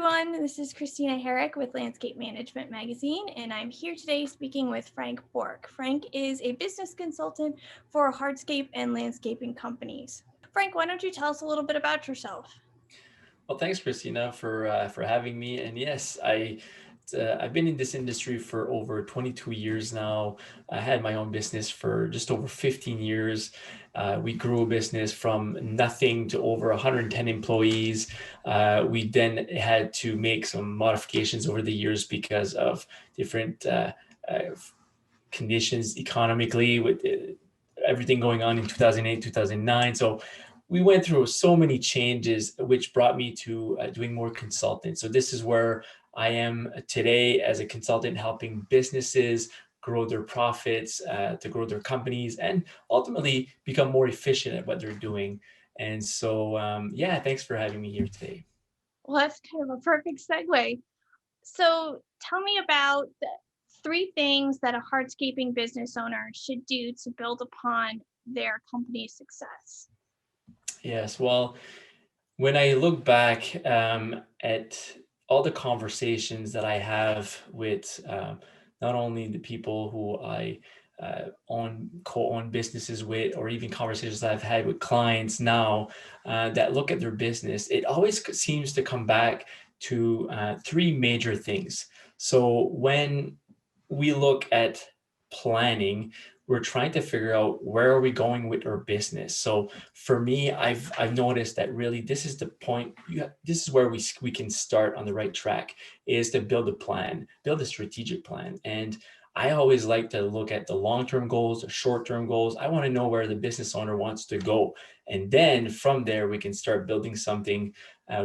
everyone. This is Christina Herrick with Landscape Management Magazine, and I'm here today speaking with Frank Bourque. Frank is a business consultant for hardscape and landscaping companies. Frank, why don't you tell us a little bit about yourself? Well, thanks, Christina, for having me. And yes, I've been in this industry for over 22 years now. I had my own business for just over 15 years. We grew a business from nothing to over 110 employees. We then had to make some modifications over the years because of different uh, conditions economically with everything going on in 2008, 2009. So we went through so many changes, which brought me to doing more consulting. So this is where I am today as a consultant, helping businesses grow their profits, to grow their companies, and ultimately become more efficient at what they're doing. And so, yeah, thanks for having me here today. Well, that's kind of a perfect segue. So, tell me about the three things that a hardscaping business owner should do to build upon their company's success. Yes, well, when I look back at all the conversations that I have with not only the people who I co-own businesses with, or even conversations that I've had with clients now that look at their business, it always seems to come back to three major things. So when we look at planning, we're trying to figure out where are we going with our business. So for me, I've noticed that really this is the point. This is where we can start on the right track, is to build a plan, build a strategic plan. And I always like to look at the long-term goals, the short-term goals. I want to know where the business owner wants to go, and then from there we can start building something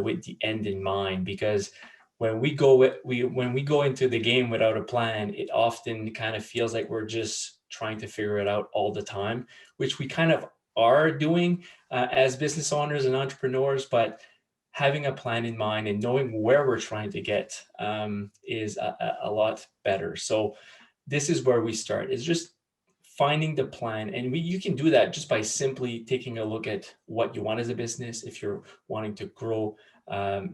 with the end in mind. Because when we go into the game without a plan, it often kind of feels like we're just trying to figure it out all the time, which we kind of are doing as business owners and entrepreneurs. But having a plan in mind and knowing where we're trying to get is a lot better. So this is where we start, is just finding the plan. And you can do that just by simply taking a look at what you want as a business. If you're wanting to grow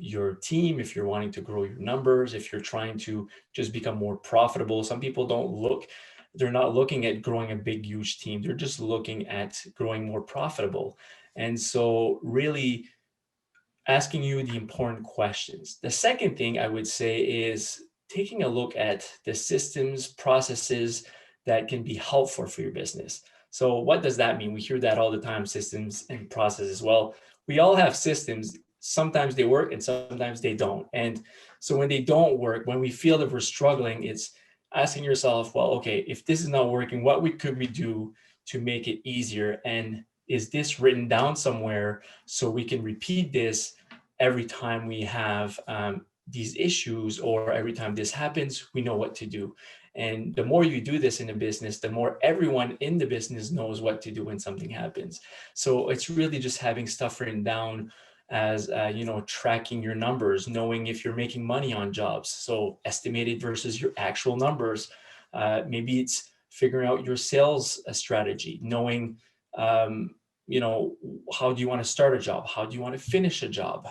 your team, if you're wanting to grow your numbers, if you're trying to just become more profitable. Some people they're not looking at growing a big, huge team. They're just looking at growing more profitable. And so really asking you the important questions. The second thing I would say is taking a look at the systems, processes that can be helpful for your business. So what does that mean? We hear that all the time, systems and processes. Well, we all have systems. Sometimes they work and sometimes they don't. And so when they don't work, when we feel that we're struggling, it's asking yourself, well, okay, if this is not working, could we do to make it easier? And is this written down somewhere so we can repeat this every time we have these issues, or every time this happens, we know what to do. And the more you do this in a business, the more everyone in the business knows what to do when something happens. So it's really just having stuff written down as tracking your numbers, knowing if you're making money on jobs, so estimated versus your actual numbers. Maybe it's figuring out your sales strategy, knowing how do you want to start a job, how do you want to finish a job,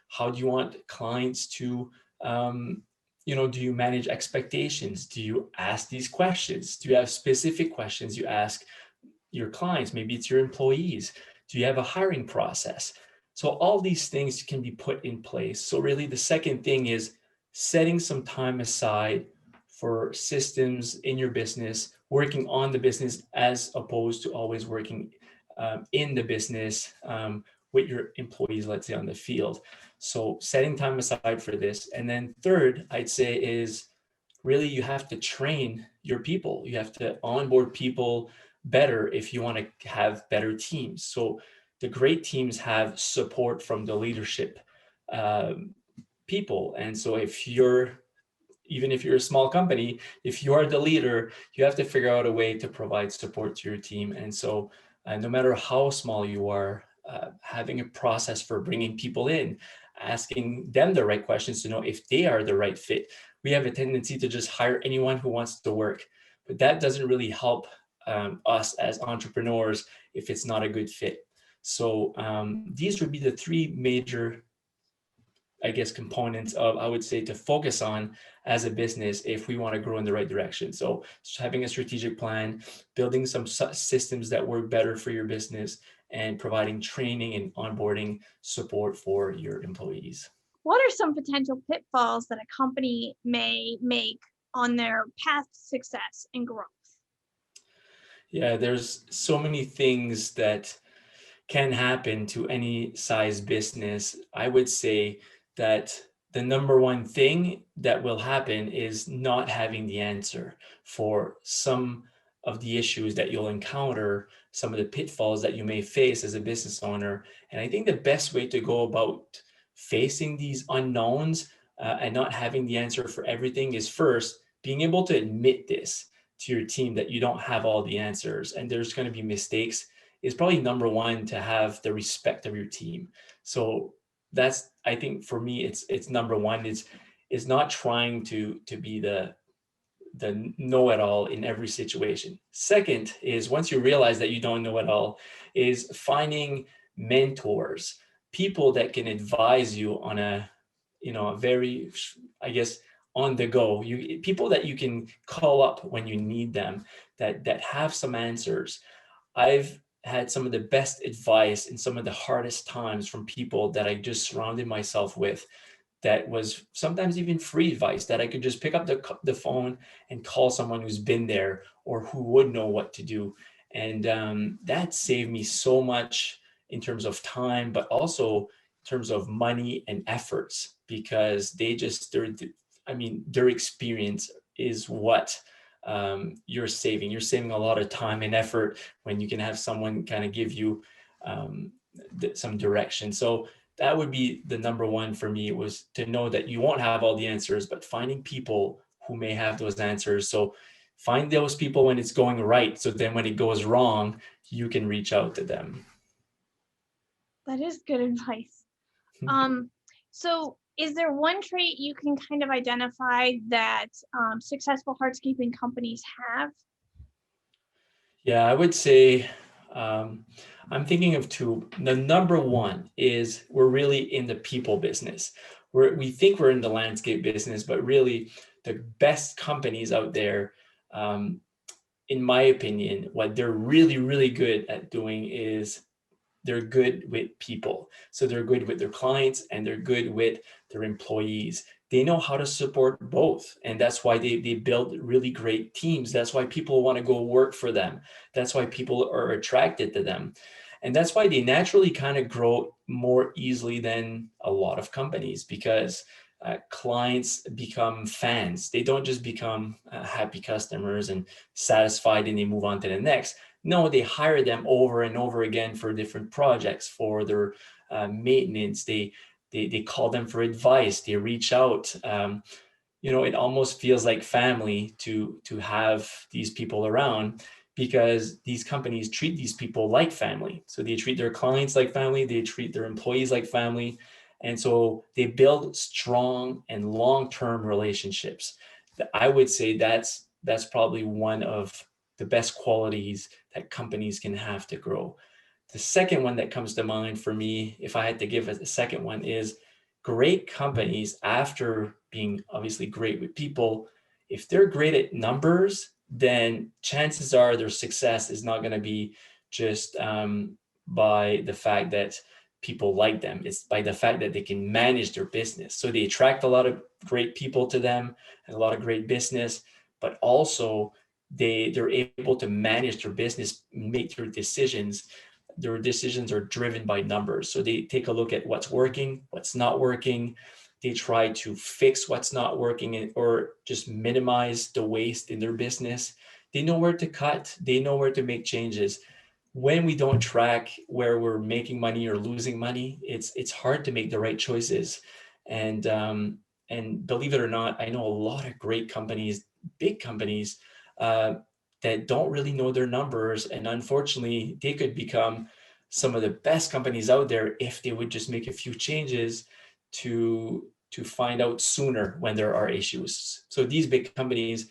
how do you want clients to do you manage expectations, do you ask these questions, do you have specific questions you ask your clients, maybe it's your employees, do you have a hiring process? So all these things can be put in place. So really the second thing is setting some time aside for systems in your business, working on the business as opposed to always working in the business with your employees, let's say on the field. So setting time aside for this. And then third, I'd say, is really you have to train your people. You have to onboard people better if you want to have better teams. So the great teams have support from the leadership people. And so even if you're a small company, if you are the leader, you have to figure out a way to provide support to your team. And so no matter how small you are, having a process for bringing people in, asking them the right questions to know if they are the right fit. We have a tendency to just hire anyone who wants to work, but that doesn't really help us as entrepreneurs if it's not a good fit. So these would be the three major I guess, components of, I would say, to focus on as a business if we want to grow in the right direction. So having a strategic plan, building some systems that work better for your business, and providing training and onboarding support for your employees. What are some potential pitfalls that a company may make on their path to success and growth? Yeah, there's so many things that can happen to any size business. I would say that the number one thing that will happen is not having the answer for some of the issues that you'll encounter, some of the pitfalls that you may face as a business owner. And I think the best way to go about facing these unknowns and not having the answer for everything is first being able to admit this to your team that you don't have all the answers and there's going to be mistakes is probably number one, to have the respect of your team. So that's, I think for me, it's number one. Is not trying to be the know-it-all in every situation. Second is, once you realize that you don't know it all, is finding mentors, people that can advise you on a very, I guess, on the go, people that you can call up when you need them, that have some answers. I've had some of the best advice in some of the hardest times from people that I just surrounded myself with, that was sometimes even free advice that I could just pick up the phone and call someone who's been there or who would know what to do. And that saved me so much in terms of time, but also in terms of money and efforts, because their experience is what you're saving a lot of time and effort when you can have someone kind of give you some direction. So that would be the number one for me, was to know that you won't have all the answers, but finding people who may have those answers. So find those people when it's going right, so then when it goes wrong, you can reach out to them. That is good advice. So is there one trait you can kind of identify that successful hardscaping companies have? Yeah, I would say I'm thinking of two. The number one is, we're really in the people business. We think we're in the landscape business, but really the best companies out there, in my opinion, what they're really, really good at doing is they're good with people. So they're good with their clients and they're good with their employees. They know how to support both. And that's why they build really great teams. That's why people want to go work for them. That's why people are attracted to them. And that's why they naturally kind of grow more easily than a lot of companies, because clients become fans. They don't just become happy customers and satisfied and they move on to the next. No, they hire them over and over again for different projects, for their maintenance. They call them for advice. They reach out. It almost feels like family to have these people around, because these companies treat these people like family. So they treat their clients like family. They treat their employees like family. And so they build strong and long-term relationships. I would say that's probably one of the best qualities that companies can have to grow. The second one that comes to mind for me, if I had to give a second one, is great companies, after being obviously great with people, if they're great at numbers, then chances are their success is not going to be just by the fact that people like them. It's by the fact that they can manage their business. So they attract a lot of great people to them and a lot of great business, but also they're able to manage their business, make their decisions. Their decisions are driven by numbers. So they take a look at what's working, what's not working. They try to fix what's not working or just minimize the waste in their business. They know where to cut. They know where to make changes. When we don't track where we're making money or losing money, it's hard to make the right choices. And believe it or not, I know a lot of great companies, big companies, uh, that don't really know their numbers, and unfortunately, they could become some of the best companies out there if they would just make a few changes to find out sooner when there are issues. So these big companies,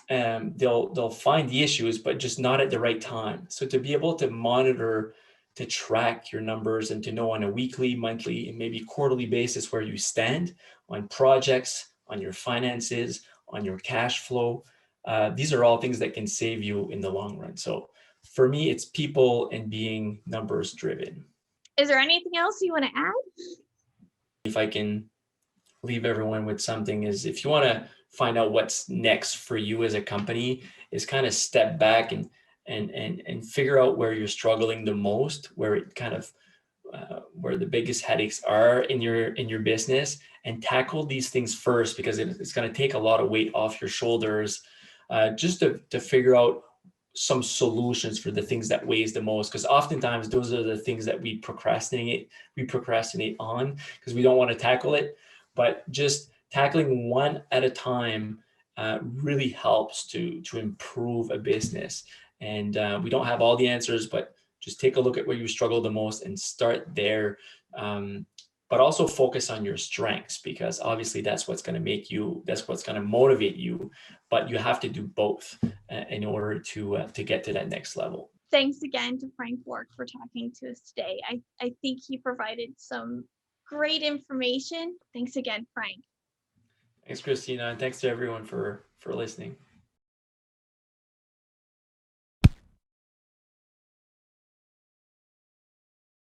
they'll find the issues, but just not at the right time. So to be able to monitor to track your numbers and to know on a weekly, monthly, and maybe quarterly basis where you stand on projects, on your finances, on your cash flow. These are all things that can save you in the long run. So for me, it's people and being numbers driven. Is there anything else you want to add? If I can leave everyone with something, is if you want to find out what's next for you as a company, is kind of step back and figure out where you're struggling the most, where it kind of where the biggest headaches are in your business, and tackle these things first, because it's going to take a lot of weight off your shoulders, just to figure out some solutions for the things that weighs the most, because oftentimes those are the things that we procrastinate on because we don't want to tackle it. But just tackling one at a time really helps to improve a business. And we don't have all the answers, but just take a look at where you struggle the most and start there. But also focus on your strengths, because obviously that's what's going to motivate you. But you have to do both in order to get to that next level. Thanks again to Frank Bourque for talking to us today. I think he provided some great information. Thanks again, Frank. Thanks, Christina, and thanks to everyone for listening.